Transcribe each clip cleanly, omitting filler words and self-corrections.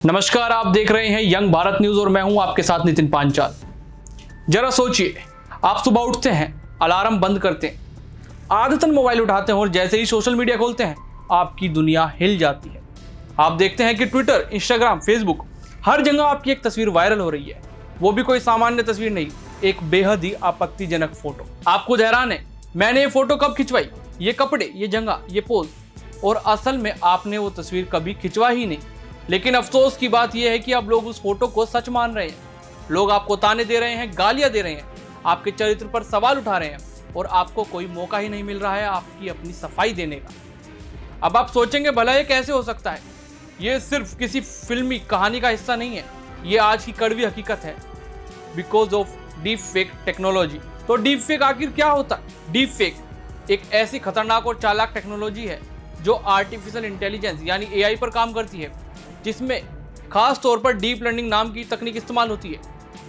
नमस्कार, आप देख रहे हैं यंग भारत न्यूज और मैं हूं आपके साथ नितिन पांचाल। जरा सोचिए, आप सुबह उठते हैं, अलार्म बंद करते हैं, आदतन मोबाइल उठाते हैं और जैसे ही सोशल मीडिया खोलते हैं आपकी दुनिया हिल जाती है। आप देखते हैं कि ट्विटर, इंस्टाग्राम, फेसबुक, हर जगह आपकी एक तस्वीर वायरल हो रही है। वो भी कोई सामान्य तस्वीर नहीं, एक बेहद ही आपत्तिजनक फोटो। आप खुद हैरान है, मैंने ये फोटो कब खिंचवाई, ये कपड़े, ये जगह, ये पोज, और असल में आपने वो तस्वीर कभी खिंचवा ही नहीं। लेकिन अफसोस की बात यह है कि अब लोग उस फोटो को सच मान रहे हैं। लोग आपको ताने दे रहे हैं, गालियां दे रहे हैं, आपके चरित्र पर सवाल उठा रहे हैं और आपको कोई मौका ही नहीं मिल रहा है आपकी अपनी सफाई देने का। अब आप सोचेंगे, भला ये कैसे हो सकता है? ये सिर्फ किसी फिल्मी कहानी का हिस्सा नहीं है, ये आज की कड़वी हकीकत है। Because of deep fake technology. तो डीप फेक आखिर क्या होता है? डीप फेक एक ऐसी खतरनाक और चालाक टेक्नोलॉजी है जो आर्टिफिशियल इंटेलिजेंस यानी एआई पर काम करती है, जिसमें खास तौर पर डीप लर्निंग नाम की तकनीक इस्तेमाल होती है।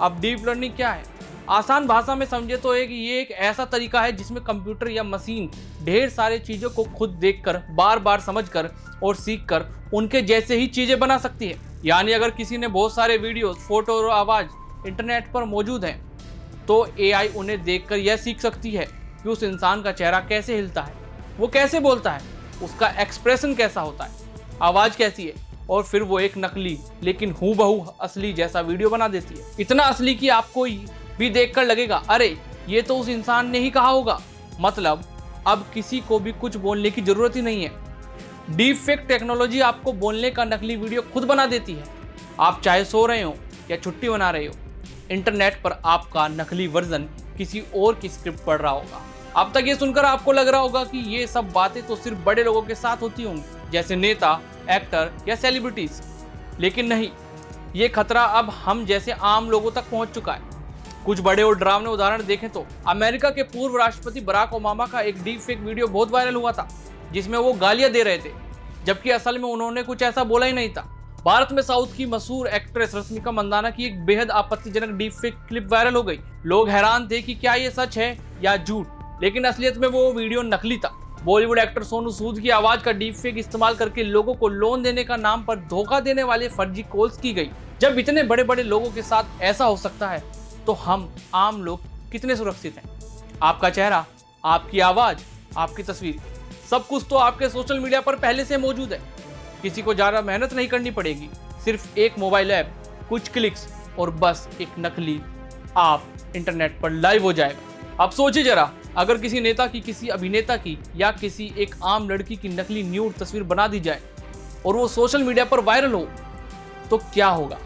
अब डीप लर्निंग क्या है? आसान भाषा में समझे तो ये एक ऐसा तरीका है जिसमें कंप्यूटर या मशीन ढेर सारे चीज़ों को खुद देखकर, बार बार समझकर और सीखकर उनके जैसे ही चीज़ें बना सकती है। यानी अगर किसी ने बहुत सारे वीडियो, फोटो और आवाज़ इंटरनेट पर मौजूद हैं तो एआई उन्हें देखकर यह सीख सकती है कि उस इंसान का चेहरा कैसे हिलता है, वो कैसे बोलता है, उसका एक्सप्रेशन कैसा होता है, आवाज़ कैसी है, और फिर वो एक नकली लेकिन हूबहू असली जैसा वीडियो बना देती है। इतना असली कि आपको भी देखकर लगेगा, अरे ये तो उस इंसान ने ही कहा होगा। मतलब अब किसी को भी कुछ बोलने की जरूरत ही नहीं है। डीप फेक टेक्नोलॉजी आपको बोलने का नकली वीडियो खुद बना देती है। आप चाहे सो रहे हो या छुट्टी मना रहे हो, इंटरनेट पर आपका नकली वर्जन किसी और की स्क्रिप्ट पढ़ रहा होगा। अब तक ये सुनकर आपको लग रहा होगा कि ये सब बातें तो सिर्फ बड़े लोगों के साथ होती होंगी, जैसे नेता, एक्टर या सेलिब्रिटीज। लेकिन नहीं, ये खतरा अब हम जैसे आम लोगों तक पहुंच चुका है। कुछ बड़े और डरावने उदाहरण देखें तो अमेरिका के पूर्व राष्ट्रपति बराक ओबामा का एक डीप फेक वीडियो बहुत वायरल हुआ था, जिसमें वो गालियां दे रहे थे, जबकि असल में उन्होंने कुछ ऐसा बोला ही नहीं था। भारत में साउथ की मशहूर एक्ट्रेस रश्मिका मंदाना की एक बेहद आपत्तिजनक डीप फेक क्लिप वायरल हो गई। लोग हैरान थे कि क्या ये सच है या झूठ, लेकिन असलियत में वो वीडियो नकली था। बॉलीवुड एक्टर सोनू सूद की आवाज का डीप फेक इस्तेमाल करके लोगों को लोन देने का नाम पर धोखा देने वाले फर्जी कॉल्स की गई। जब इतने बड़े बड़े लोगों के साथ ऐसा हो सकता है तो हम आम लोग कितने सुरक्षित हैं? आपका चेहरा, आपकी आवाज, आपकी तस्वीर, सब कुछ तो आपके सोशल मीडिया पर पहले से मौजूद है। किसी को ज्यादा मेहनत नहीं करनी पड़ेगी, सिर्फ एक मोबाइल ऐप, कुछ क्लिक्स और बस एक नकली आप इंटरनेट पर लाइव हो जाएगा। अब सोचिए जरा, अगर किसी नेता की, किसी अभिनेता की या किसी एक आम लड़की की नकली न्यूड तस्वीर बना दी जाए और वो सोशल मीडिया पर वायरल हो तो क्या होगा?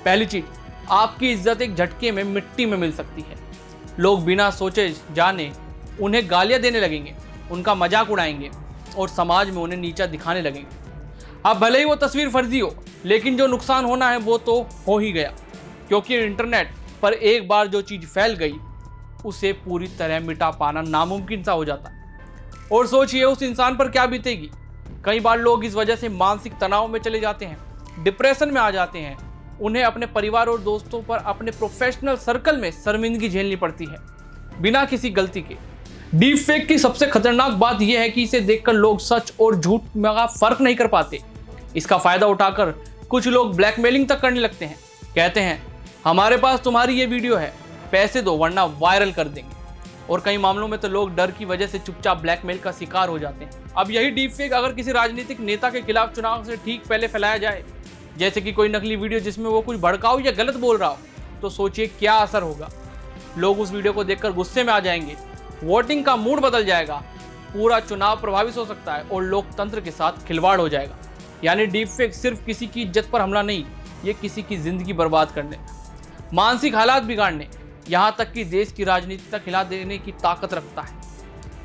पहली चीज, आपकी इज्जत एक झटके में मिट्टी में मिल सकती है। लोग बिना सोचे जाने उन्हें गालियां देने लगेंगे, उनका मजाक उड़ाएंगे और समाज में उन्हें नीचा दिखाने लगेंगे। अब भले ही वो तस्वीर फर्जी हो, लेकिन जो नुकसान होना है वो तो हो ही गया, क्योंकि इंटरनेट पर एक बार जो चीज फैल गई उसे पूरी तरह मिटा पाना नामुमकिन सा हो जाता है। और सोचिए उस इंसान पर क्या बीतेगी। कई बार लोग इस वजह से मानसिक तनाव में चले जाते हैं, डिप्रेशन में आ जाते हैं। उन्हें अपने परिवार और दोस्तों पर, अपने प्रोफेशनल सर्कल में शर्मिंदगी झेलनी पड़ती है बिना किसी गलती के। डीप फेक की सबसे खतरनाक बात यह है कि इसे देखकर लोग सच और झूठ में फर्क नहीं कर पाते। इसका फायदा उठाकर कुछ लोग ब्लैकमेलिंग तक करने लगते हैं। कहते हैं, हमारे पास तुम्हारी ये वीडियो है, पैसे दो वरना वायरल कर देंगे। और कई मामलों में तो लोग डर की वजह से चुपचाप ब्लैकमेल का शिकार हो जाते हैं। अब यही डीप फेक अगर किसी राजनीतिक नेता के खिलाफ चुनाव से ठीक पहले फैलाया जाए, जैसे कि कोई नकली वीडियो जिसमें वो कुछ भड़काऊ या गलत बोल रहा हो, तो सोचिए क्या असर होगा। लोग उस वीडियो को देखकर गुस्से में आ जाएंगे, वोटिंग का मूड बदल जाएगा, पूरा चुनाव प्रभावित हो सकता है और लोकतंत्र के साथ खिलवाड़ हो जाएगा। यानी डीप फेक सिर्फ किसी की इज्जत पर हमला नहीं, ये किसी की जिंदगी बर्बाद करने, मानसिक हालात बिगाड़ने, यहाँ तक कि देश की राजनीति तक हिला देने की ताकत रखता है।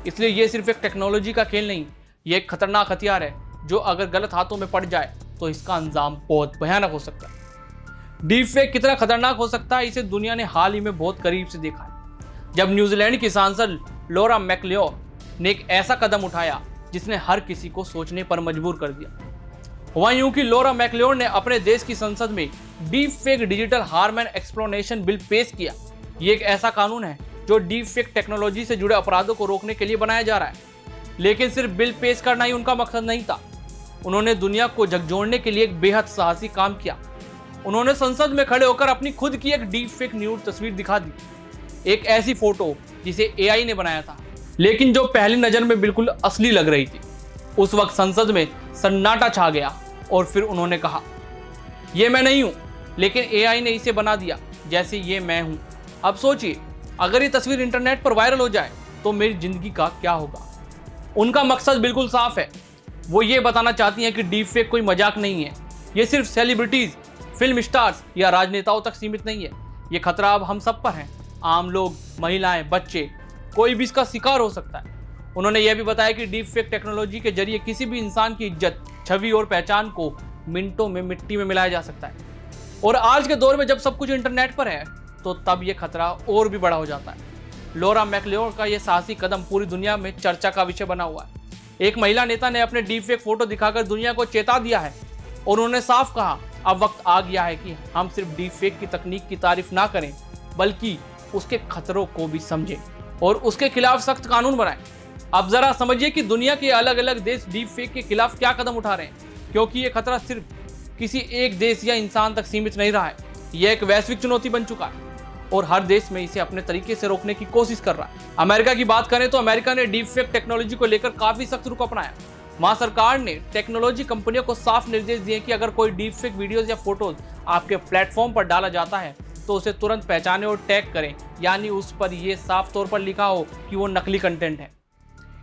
इसलिए ये सिर्फ एक टेक्नोलॉजी का खेल नहीं, ये एक खतरनाक हथियार है जो अगर गलत हाथों में पड़ जाए तो इसका अंजाम बहुत भयानक हो सकता है। डीप फेक कितना खतरनाक हो सकता है, इसे दुनिया ने हाल ही में बहुत करीब से देखा है, जब न्यूजीलैंड की सांसद लोरा मैकलियोर ने एक ऐसा कदम उठाया जिसने हर किसी को सोचने पर मजबूर कर दिया। हुआ यूं कि लोरा मैकलियोर ने अपने देश की संसद में deep fake digital harm and exploitation bill पेश किया। ये एक ऐसा कानून है जो डीप फेक टेक्नोलॉजी से जुड़े अपराधों को रोकने के लिए बनाया जा रहा है। लेकिन सिर्फ बिल पेश करना ही उनका मकसद नहीं था, उन्होंने दुनिया को झकझोरने के लिए एक बेहद साहसी काम किया। उन्होंने संसद में खड़े होकर अपनी खुद की एक डीप फेक न्यूड तस्वीर दिखा दी, एक ऐसी फोटो जिसे एआई ने बनाया था, लेकिन जो पहली नजर में बिल्कुल असली लग रही थी। उस वक्त संसद में सन्नाटा छा गया और फिर उन्होंने कहा, ये मैं नहीं हूं, लेकिन एआई ने इसे बना दिया जैसे ये मैं हूं। अब सोचिए, अगर ये तस्वीर इंटरनेट पर वायरल हो जाए तो मेरी जिंदगी का क्या होगा। उनका मकसद बिल्कुल साफ है, वो ये बताना चाहती हैं कि डीप फेक कोई मजाक नहीं है। ये सिर्फ सेलिब्रिटीज, फिल्म स्टार्स या राजनेताओं तक सीमित नहीं है। ये खतरा अब हम सब पर है। आम लोग, महिलाएं, बच्चे, कोई भी इसका शिकार हो सकता है। उन्होंने यह भी बताया कि डीप फेक टेक्नोलॉजी के जरिए किसी भी इंसान की इज्जत, छवि और पहचान को मिनटों में मिट्टी में मिलाया जा सकता है। और आज के दौर में जब सब कुछ इंटरनेट पर है तो तब यह खतरा और भी बड़ा हो जाता है। लॉरा मैकलियोर का यह साहसी कदम पूरी दुनिया में चर्चा का विषय बना हुआ है। एक महिला नेता ने अपने डीप फेक फोटो दिखाकर दुनिया को चेता दिया है और उन्होंने साफ कहा, अब वक्त आ गया है कि हम सिर्फ डीप फेक की तकनीक की तारीफ ना करें, बल्कि उसके खतरों को भी समझें और उसके खिलाफ सख्त कानून बनाएं। अब जरा समझिए कि दुनिया के अलग अलग देश डीप फेक के खिलाफ क्या कदम उठा रहे हैं, क्योंकि ये खतरा सिर्फ किसी एक देश या इंसान तक सीमित नहीं रहा है। यह एक वैश्विक चुनौती बन चुका है और हर देश में इसे अपने तरीके से रोकने की कोशिश कर रहा है। अमेरिका की बात करें तो अमेरिका ने डीप फेक टेक्नोलॉजी को लेकर काफी सख्त रुख अपनाया। वहां सरकार ने टेक्नोलॉजी कंपनियों को साफ निर्देश दिए कि अगर कोई डीप फेक वीडियोज या फोटोज आपके प्लेटफॉर्म पर डाला जाता है तो उसे तुरंत पहचाने और टैग करें, यानी उस पर यह साफ तौर पर लिखा हो कि वो नकली कंटेंट है।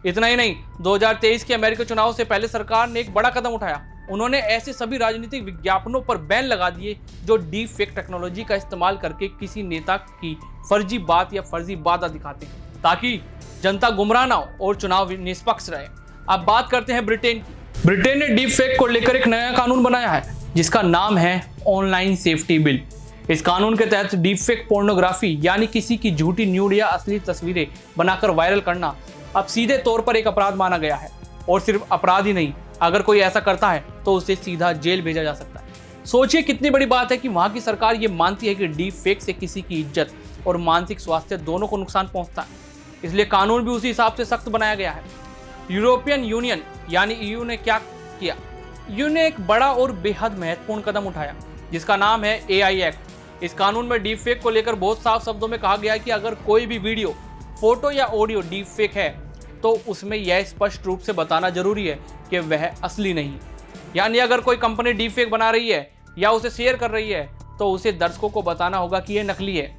इतना ही नहीं, 2023 के अमेरिकी चुनाव से पहले सरकार ने एक बड़ा कदम उठाया। उन्होंने ऐसे सभी राजनीतिक विज्ञापनों पर बैन लगा दिए जो डीप फेक टेक्नोलॉजी का इस्तेमाल करके किसी नेता की फर्जी बात या फर्जी वादा दिखाते हैं, ताकि जनता गुमराह ना हो और चुनाव निष्पक्ष रहे। अब बात करते हैं ब्रिटेन की। ब्रिटेन ने डीप फेक को लेकर एक नया कानून बनाया है जिसका नाम है ऑनलाइन सेफ्टी बिल। इस कानून के तहत डीप फेक पोर्नोग्राफी यानी किसी की झूठी न्यूड या असली तस्वीरें बनाकर वायरल करना अब सीधे तौर पर एक अपराध माना गया है। और सिर्फ अपराध ही नहीं, अगर कोई ऐसा करता है तो उसे सीधा जेल भेजा जा सकता है। सोचिए कितनी बड़ी बात है कि वहां की सरकार ये मानती है कि डीप फेक से किसी की इज्जत और मानसिक स्वास्थ्य दोनों को नुकसान पहुंचता है, इसलिए कानून भी उसी हिसाब से सख्त बनाया गया है। यूरोपियन यूनियन यानी ईयू ने क्या किया? ईयू ने एक बड़ा और बेहद महत्वपूर्ण कदम उठाया जिसका नाम है एआई एक्ट। इस कानून में डीप फेक को लेकर बहुत साफ शब्दों में कहा गया है कि अगर कोई भी वीडियो, फोटो या ऑडियो डीप फेक है तो उसमें यह स्पष्ट रूप से बताना जरूरी है कि वह असली नहीं। यानी अगर कोई कंपनी डीप फेक बना रही है या उसे शेयर कर रही है तो उसे दर्शकों को बताना होगा कि यह नकली है।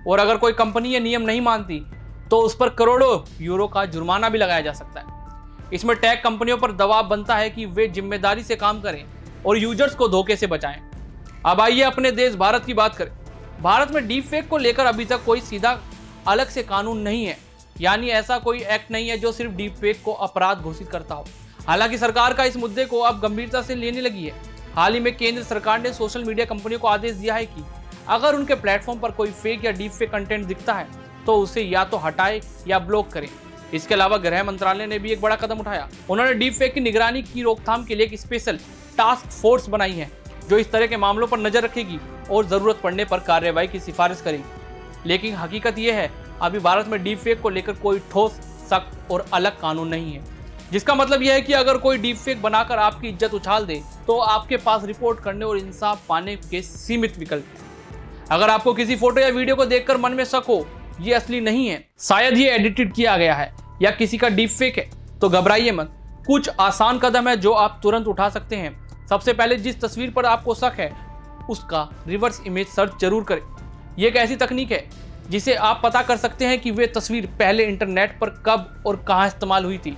और अगर कोई कंपनी ये नियम नहीं मानती तो उस पर करोड़ों यूरो का जुर्माना भी लगाया जा सकता है। इसमें टैग कंपनियों पर दबाव बनता है कि वे जिम्मेदारी से काम करें और यूजर्स को धोखे से बचाएं। अब आइए अपने देश भारत की बात करें। भारत में डीप फेक को लेकर अभी तक कोई सीधा अलग से कानून नहीं है, यानी ऐसा कोई एक्ट नहीं है जो सिर्फ डीप फेक को अपराध घोषित करता हो। हालांकि सरकार का इस मुद्दे को अब गंभीरता से लेने लगी है। हाल ही में केंद्र सरकार ने सोशल मीडिया कंपनियों को आदेश दिया है कि अगर उनके प्लेटफॉर्म पर कोई फेक या डीप फेक कंटेंट दिखता है तो उसे या तो हटाए या ब्लॉक करें। इसके अलावा गृह मंत्रालय ने भी एक बड़ा कदम उठाया। उन्होंने डीप फेक की निगरानी की रोकथाम के लिए एक स्पेशल टास्क फोर्स बनाई है जो इस तरह के मामलों पर नजर रखेगी और जरूरत पड़ने पर कार्रवाई की सिफारिश करेगी। लेकिन हकीकत यह है, अभी भारत में डीप फेक को लेकर कोई ठोस, सख्त और अलग कानून नहीं है, जिसका मतलब यह है कि अगर कोई डीप फेक बनाकर आपकी इज्जत उछाल दे तो आपके पास रिपोर्ट करने और इंसाफ पाने के सीमित विकल्प हैं। अगर आपको किसी फोटो या वीडियो को देखकर मन में शक हो ये असली नहीं है, शायद ये एडिटेड किया गया है या किसी का डीप फेक है, तो घबराइए मत। कुछ आसान कदम है जो आप तुरंत उठा सकते हैं। सबसे पहले जिस तस्वीर पर आपको शक है उसका रिवर्स इमेज सर्च जरूर करें। ये एक ऐसी तकनीक है जिसे आप पता कर सकते हैं कि वे तस्वीर पहले इंटरनेट पर कब और कहां इस्तेमाल हुई थी।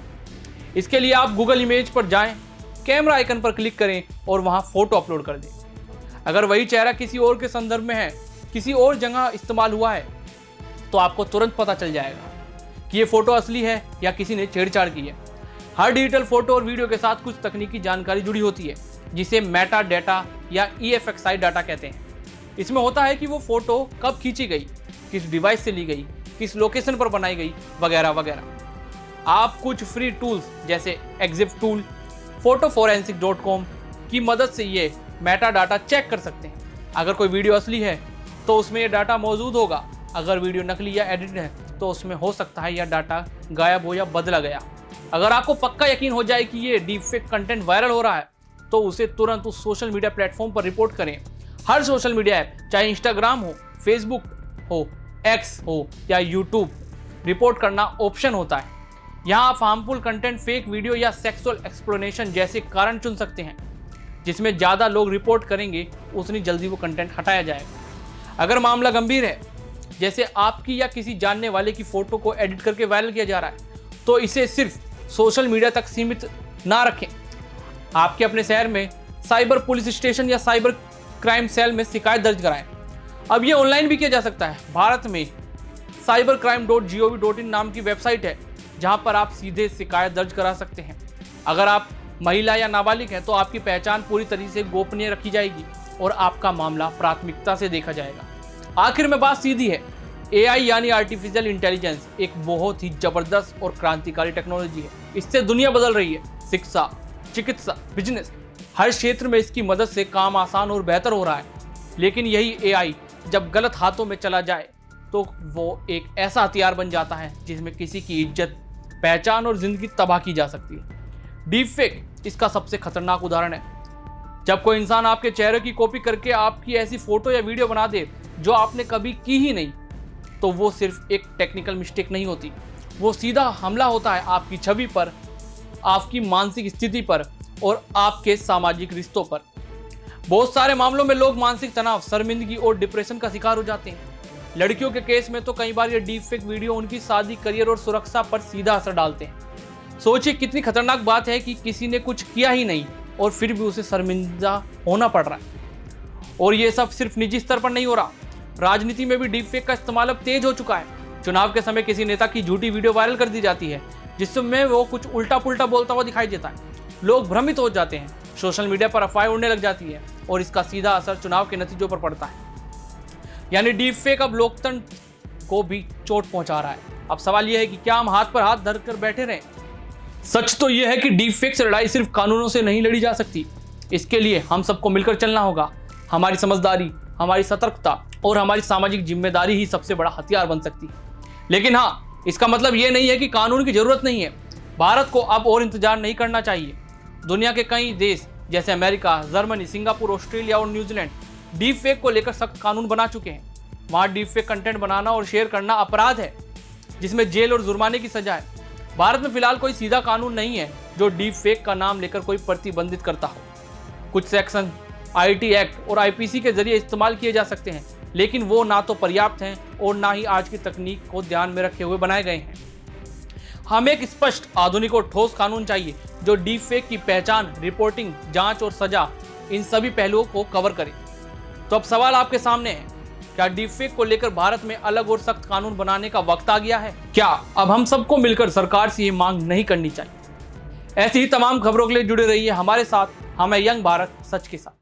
इसके लिए आप गूगल इमेज पर जाएं, कैमरा आइकन पर क्लिक करें और वहां फोटो अपलोड कर दें। अगर वही चेहरा किसी और के संदर्भ में है, किसी और जगह इस्तेमाल हुआ है, तो आपको तुरंत पता चल जाएगा कि ये फोटो असली है या किसी ने छेड़छाड़ की है। हर डिजिटल फोटो और वीडियो के साथ कुछ तकनीकी जानकारी जुड़ी होती है जिसे मेटा डाटा या EFXI डाटा कहते हैं। इसमें होता है कि वो फोटो कब खींची गई, किस डिवाइस से ली गई, किस लोकेशन पर बनाई गई, वगैरह वगैरह। आप कुछ फ्री टूल्स जैसे एग्जिफ टूल, photoforensic.com की मदद से ये मेटा डाटा चेक कर सकते हैं। अगर कोई वीडियो असली है तो उसमें यह डाटा मौजूद होगा, अगर वीडियो नकली या एडिट है तो उसमें हो सकता है यह डाटा गायब हो या बदला गया। अगर आपको पक्का यकीन हो जाए कि ये डीप फेक कंटेंट वायरल हो रहा है तो उसे तुरंत उस सोशल मीडिया प्लेटफॉर्म पर रिपोर्ट करें। हर सोशल मीडिया ऐप, चाहे इंस्टाग्राम हो, फेसबुक हो, एक्स हो या यूट्यूब, रिपोर्ट करना ऑप्शन होता है। यहाँ आप हार्मफुल कंटेंट, फेक वीडियो या सेक्सुअल एक्सप्लोनेशन जैसे कारण चुन सकते हैं। जिसमें ज़्यादा लोग रिपोर्ट करेंगे उतनी जल्दी वो कंटेंट हटाया जाएगा। अगर मामला गंभीर है, जैसे आपकी या किसी जानने वाले की फोटो को एडिट करके वायरल किया जा रहा है, तो इसे सिर्फ सोशल मीडिया तक सीमित ना रखें। आपके अपने शहर में साइबर पुलिस स्टेशन या साइबर क्राइम सेल में शिकायत दर्ज कराएं। अब ये ऑनलाइन भी किया जा सकता है। भारत में cybercrime.gov.in नाम की वेबसाइट है, जहां पर आप सीधे शिकायत दर्ज करा सकते हैं। अगर आप महिला या नाबालिग हैं तो आपकी पहचान पूरी तरीके से गोपनीय रखी जाएगी और आपका मामला प्राथमिकता से देखा जाएगा। आखिर में बात सीधी है, AI यानी आर्टिफिशियल इंटेलिजेंस एक बहुत ही जबरदस्त और क्रांतिकारी टेक्नोलॉजी है। इससे दुनिया बदल रही है। शिक्षा, चिकित्सा, बिजनेस, हर क्षेत्र में इसकी मदद से काम आसान और बेहतर हो रहा है। लेकिन यही AI जब गलत हाथों में चला जाए तो वो एक ऐसा हथियार बन जाता है जिसमें किसी की इज्जत, पहचान और जिंदगी तबाह की जा सकती है। डीप फेक इसका सबसे खतरनाक उदाहरण है। जब कोई इंसान आपके चेहरे की कॉपी करके आपकी ऐसी फोटो या वीडियो बना दे जो आपने कभी की ही नहीं, तो वो सिर्फ एक टेक्निकल मिस्टेक नहीं होती, वो सीधा हमला होता है आपकी छवि पर, आपकी मानसिक स्थिति पर और आपके सामाजिक रिश्तों पर। बहुत सारे मामलों में लोग मानसिक तनाव, शर्मिंदगी और डिप्रेशन का शिकार हो जाते हैं। लड़कियों के केस में तो कई बार ये डीप फेक वीडियो उनकी शादी, करियर और सुरक्षा पर सीधा असर डालते हैं। सोचिए कितनी खतरनाक बात है कि किसी ने कुछ किया ही नहीं और फिर भी उसे शर्मिंदा होना पड़ रहा है। और ये सब सिर्फ निजी स्तर पर नहीं हो रहा, राजनीति में भी डीप फेक का इस्तेमाल अब तेज हो चुका है। चुनाव के समय किसी नेता की झूठी वीडियो वायरल कर दी जाती है जिसमें वो कुछ उल्टा पुल्टा बोलता हुआ दिखाई देता है। लोग भ्रमित हो जाते हैं, सोशल मीडिया पर अफवाहें उड़ने लग जाती है और इसका सीधा असर चुनाव के नतीजों पर पड़ता है। यानी डीप फेक अब लोकतंत्र को भी चोट पहुंचा रहा है। अब सवाल यह है कि क्या हम हाथ पर हाथ धरकर बैठे रहें? सच तो यह है कि डीप फेक से लड़ाई सिर्फ कानूनों से नहीं लड़ी जा सकती। इसके लिए हम सबको मिलकर चलना होगा। हमारी समझदारी, हमारी सतर्कता और हमारी सामाजिक जिम्मेदारी ही सबसे बड़ा हथियार बन सकती है। लेकिन हाँ, इसका मतलब यह नहीं है कि कानून की जरूरत नहीं है। भारत को अब और इंतजार नहीं करना चाहिए। दुनिया के कई देश जैसे अमेरिका, जर्मनी, सिंगापुर, ऑस्ट्रेलिया और न्यूजीलैंड डीप फेक को लेकर सख्त कानून बना चुके हैं। वहाँ डीप फेक कंटेंट बनाना और शेयर करना अपराध है, जिसमें जेल और जुर्माने की सजा है। भारत में फिलहाल कोई सीधा कानून नहीं है जो डीप फेक का नाम लेकर कोई प्रतिबंधित करता हो। कुछ सेक्शन IT एक्ट और IPC के जरिए इस्तेमाल किए जा सकते हैं, लेकिन वो ना तो पर्याप्त हैं और ना ही आज की तकनीक को ध्यान में रखे हुए बनाए गए हैं। हमें एक स्पष्ट, आधुनिक और ठोस कानून चाहिए जो डीप फेक की पहचान, रिपोर्टिंग, जांच और सजा, इन सभी पहलुओं को कवर करे। तो अब सवाल आपके सामने है, क्या डीप फेक को लेकर भारत में अलग और सख्त कानून बनाने का वक्त आ गया है? क्या अब हम सबको मिलकर सरकार से ये मांग नहीं करनी चाहिए? ऐसी ही तमाम खबरों के लिए जुड़े रहिए हमारे साथ। हम हैं यंग भारत सच के साथ।